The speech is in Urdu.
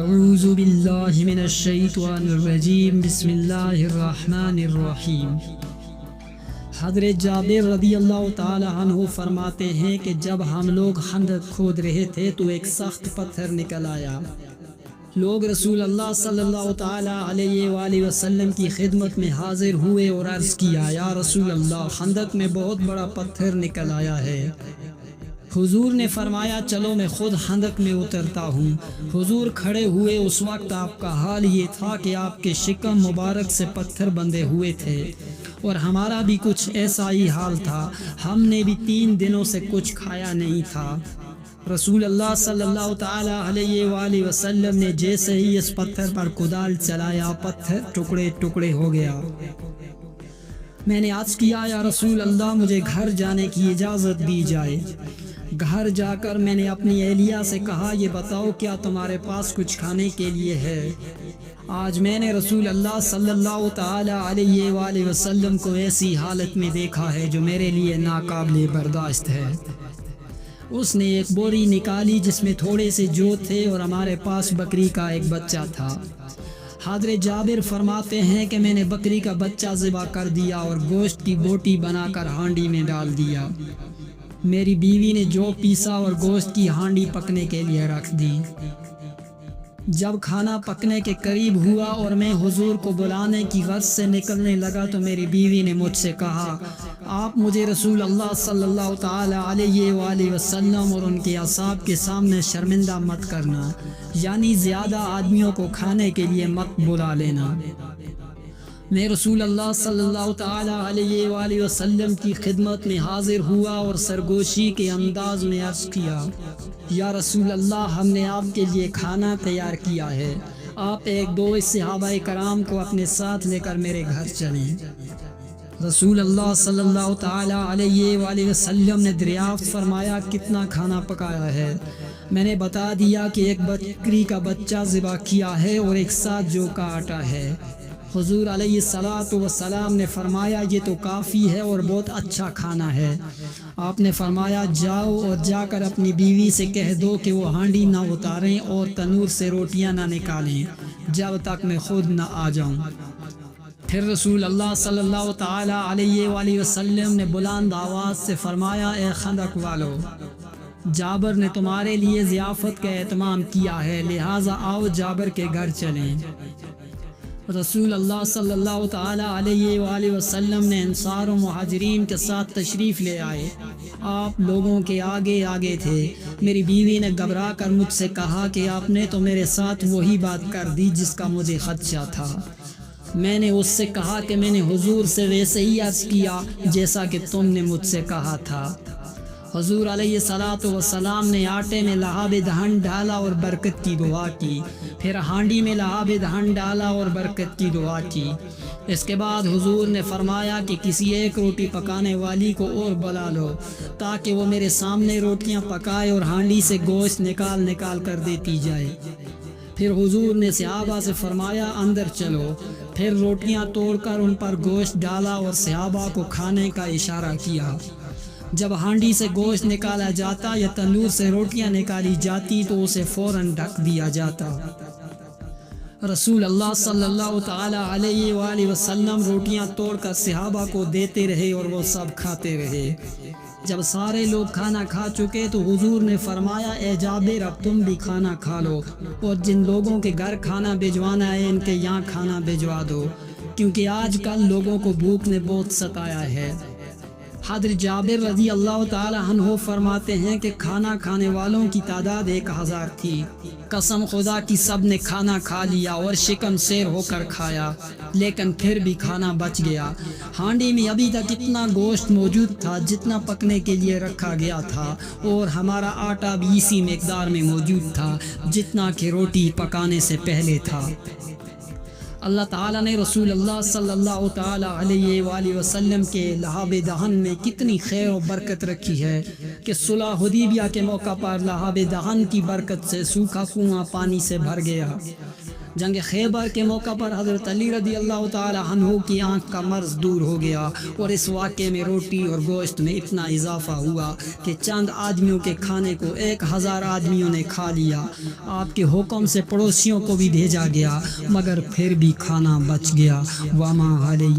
اعوذ باللہ من الشیطان الرجیم بسم اللہ الرحمن الرحیم۔ حضرت جابر رضی اللہ تعالی عنہ فرماتے ہیں کہ جب ہم لوگ خندق کھود رہے تھے تو ایک سخت پتھر نکل آیا۔ لوگ رسول اللہ صلی اللہ تعالی علیہ وآلہ وسلم کی خدمت میں حاضر ہوئے اور عرض کیا، یا رسول اللہ، خندق میں بہت بڑا پتھر نکل آیا ہے۔ حضور نے فرمایا، چلو میں خود خندق میں اترتا ہوں۔ حضور کھڑے ہوئے، اس وقت آپ کا حال یہ تھا کہ آپ کے شکم مبارک سے پتھر بندھے ہوئے تھے اور ہمارا بھی کچھ ایسا ہی حال تھا، ہم نے بھی 3 دنوں سے کچھ کھایا نہیں تھا۔ رسول اللہ صلی اللہ تعالی علیہ وآلہ وسلم نے جیسے ہی اس پتھر پر کدال چلایا، پتھر ٹکڑے ٹکڑے ہو گیا۔ میں نے عرض کیا، یا رسول اللہ، مجھے گھر جانے کی اجازت دی جائے۔ گھر جا کر میں نے اپنی اہلیہ سے کہا، یہ بتاؤ کیا تمہارے پاس کچھ کھانے کے لیے ہے؟ آج میں نے رسول اللہ صلی اللہ تعالی علیہ وآلہ وسلم کو ایسی حالت میں دیکھا ہے جو میرے لیے ناقابل برداشت ہے۔ اس نے ایک بوری نکالی جس میں تھوڑے سے جو تھے اور ہمارے پاس بکری کا ایک بچہ تھا۔ حضرت جابر فرماتے ہیں کہ میں نے بکری کا بچہ ذبح کر دیا اور گوشت کی بوٹی بنا کر ہانڈی میں ڈال دیا۔ میری بیوی نے جو پیسا اور گوشت کی ہانڈی پکنے کے لیے رکھ دی۔ جب کھانا پکنے کے قریب ہوا اور میں حضور کو بلانے کی غرض سے نکلنے لگا تو میری بیوی نے مجھ سے کہا، آپ مجھے رسول اللہ صلی اللہ تعالی علیہ وآلہ وسلم اور ان کے اصحاب کے سامنے شرمندہ مت کرنا، یعنی زیادہ آدمیوں کو کھانے کے لیے مت بلا لینا۔ میں رسول اللہ صلی اللہ تعالی علیہ وآلہ وسلم کی خدمت میں حاضر ہوا اور سرگوشی کے انداز میں عرض کیا، یا رسول اللہ، ہم نے آپ کے لیے کھانا تیار کیا ہے، آپ 1-2 صحابہ کرام کو اپنے ساتھ لے کر میرے گھر چلیں۔ رسول اللہ صلی اللہ تعالی علیہ وآلہ وسلم نے دریافت فرمایا، کتنا کھانا پکایا ہے؟ میں نے بتا دیا کہ ایک بکری کا بچہ ذبح کیا ہے اور 1 ساعت جو کا آٹا ہے۔ حضور علیہ الصلوۃ والسلام نے فرمایا، یہ تو کافی ہے اور بہت اچھا کھانا ہے۔ آپ نے فرمایا، جاؤ اور جا کر اپنی بیوی سے کہہ دو کہ وہ ہانڈی نہ اتاریں اور تنور سے روٹیاں نہ نکالیں جب تک میں خود نہ آ جاؤں۔ پھر رسول اللہ صلی اللہ تعالی علیہ وآلہ وسلم نے بلند آواز سے فرمایا، اے خندق والو، جابر نے تمہارے لیے ضیافت کا اہتمام کیا ہے، لہٰذا آؤ جابر کے گھر چلیں۔ رسول اللہ صلی اللہ تعالی علیہ وآلہ وسلم نے انصار و مہاجرین کے ساتھ تشریف لے آئے۔ آپ لوگوں کے آگے آگے تھے۔ میری بیوی نے گھبرا کر مجھ سے کہا کہ آپ نے تو میرے ساتھ وہی بات کر دی جس کا مجھے خدشہ تھا۔ میں نے اس سے کہا کہ میں نے حضور سے ویسے ہی عرض کیا جیسا کہ تم نے مجھ سے کہا تھا۔ حضور علیہ الصلوۃ والسلام نے آٹے میں لہاب دہن ڈالا اور برکت کی دعا کی، پھر ہانڈی میں لہاب دہن ڈالا اور برکت کی دعا کی۔ اس کے بعد حضور نے فرمایا کہ کسی ایک روٹی پکانے والی کو اور بلا لو تاکہ وہ میرے سامنے روٹیاں پکائے اور ہانڈی سے گوشت نکال نکال کر دیتی جائے۔ پھر حضور نے صحابہ سے فرمایا، اندر چلو۔ پھر روٹیاں توڑ کر ان پر گوشت ڈالا اور صحابہ کو کھانے کا اشارہ کیا۔ جب ہانڈی سے گوشت نکالا جاتا یا تندور سے روٹیاں نکالی جاتی تو اسے فوراً ڈھک دیا جاتا۔ رسول اللہ صلی اللہ تعالی علیہ وآلہ وسلم روٹیاں توڑ کر صحابہ کو دیتے رہے اور وہ سب کھاتے رہے۔ جب سارے لوگ کھانا کھا چکے تو حضور نے فرمایا، اے جابر، اب تم بھی کھانا کھا لو اور جن لوگوں کے گھر کھانا بھجوانا ہے ان کے یہاں کھانا بھجوا دو، کیونکہ آج کل لوگوں کو بھوک نے بہت ستایا ہے۔ حضرت جابر رضی اللہ تعالی عنہ فرماتے ہیں کہ کھانا کھانے والوں کی تعداد 1000 تھی۔ قسم خدا کی سب نے کھانا کھا لیا اور شکم سیر ہو کر کھایا، لیکن پھر بھی کھانا بچ گیا۔ ہانڈی میں ابھی تک اتنا گوشت موجود تھا جتنا پکنے کے لیے رکھا گیا تھا، اور ہمارا آٹا بھی اسی مقدار میں موجود تھا جتنا کہ روٹی پکانے سے پہلے تھا۔ اللہ تعالیٰ نے رسول اللہ صلی اللہ تعالی علیہ وآلہ وسلم کے لہاب دہن میں کتنی خیر و برکت رکھی ہے کہ صلح حدیبیہ کے موقع پر لہاب دہن کی برکت سے سوکھا کنواں پانی سے بھر گیا۔ جنگ خیبر کے موقع پر حضرت علی رضی اللہ تعالی عنہ کی آنکھ کا مرض دور ہو گیا، اور اس واقعے میں روٹی اور گوشت میں اتنا اضافہ ہوا کہ چند آدمیوں کے کھانے کو 1000 آدمیوں نے کھا لیا۔ آپ کے حکم سے پڑوسیوں کو بھی بھیجا گیا، مگر پھر بھی کھانا بچ گیا۔ وما علیہ